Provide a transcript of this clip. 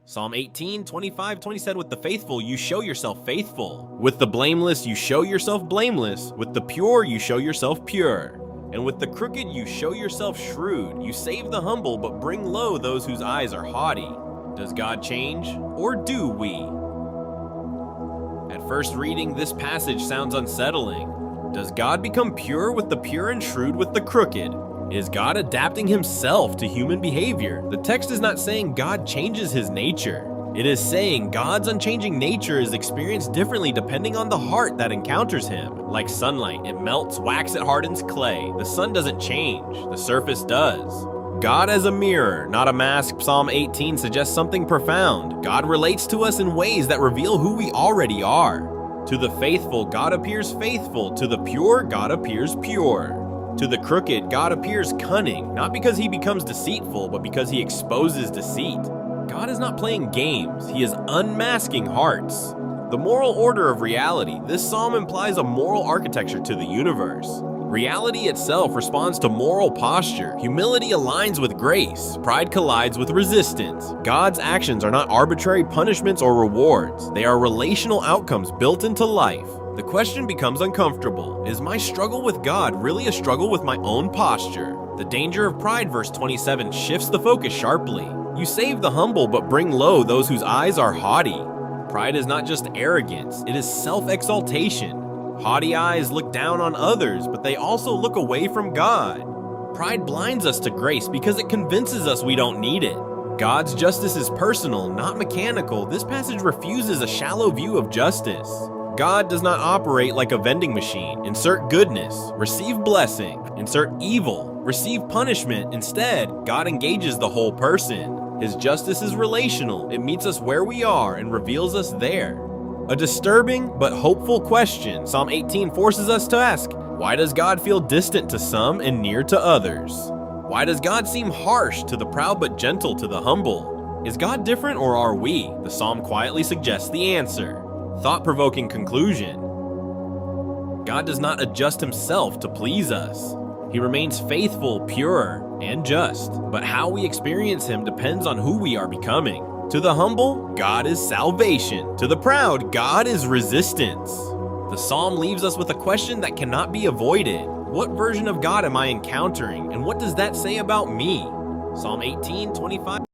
Psalm 18, 25, 20 said, with the faithful, you show yourself faithful. With the blameless, you show yourself blameless. With the pure, you show yourself pure. And with the crooked, you show yourself shrewd. You save the humble, but bring low those whose eyes are haughty. Does God change, or do we? At first reading, this passage sounds unsettling. Does God become pure with the pure and shrewd with the crooked? Is God adapting himself to human behavior? The text is not saying God changes his nature. It is saying God's unchanging nature is experienced differently depending on the heart that encounters him. Like sunlight, it melts wax, it hardens clay. The sun doesn't change, the surface does. God as a mirror, not a mask. Psalm 18 suggests something profound. God relates to us in ways that reveal who we already are. To the faithful, God appears faithful. To the pure, God appears pure. To the crooked, God appears cunning, not because he becomes deceitful, but because he exposes deceit. God is not playing games, he is unmasking hearts. The moral order of reality. This psalm implies a moral architecture to the universe. Reality itself responds to moral posture. Humility aligns with grace. Pride collides with resistance. God's actions are not arbitrary punishments or rewards. They are relational outcomes built into life. The question becomes uncomfortable. Is my struggle with God really a struggle with my own posture? The danger of pride, verse 27, shifts the focus sharply. You save the humble, but bring low those whose eyes are haughty. Pride is not just arrogance, it is self-exaltation. Haughty eyes look down on others, but they also look away from God. Pride blinds us to grace because it convinces us we don't need it. God's justice is personal, not mechanical. This passage refuses a shallow view of justice. God does not operate like a vending machine. Insert goodness, receive blessing. Insert evil, receive punishment. Instead, God engages the whole person. His justice is relational. It meets us where we are and reveals us there. A disturbing but hopeful question. Psalm 18 forces us to ask, why does God feel distant to some and near to others? Why does God seem harsh to the proud but gentle to the humble? Is God different or are we? The psalm quietly suggests the answer. Thought-provoking conclusion. God does not adjust himself to please us. He remains faithful, pure, and just. But how we experience him depends on who we are becoming. To the humble, God is salvation. To the proud, God is resistance. The psalm leaves us with a question that cannot be avoided. What version of God am I encountering, and what does that say about me? Psalm 18, 25.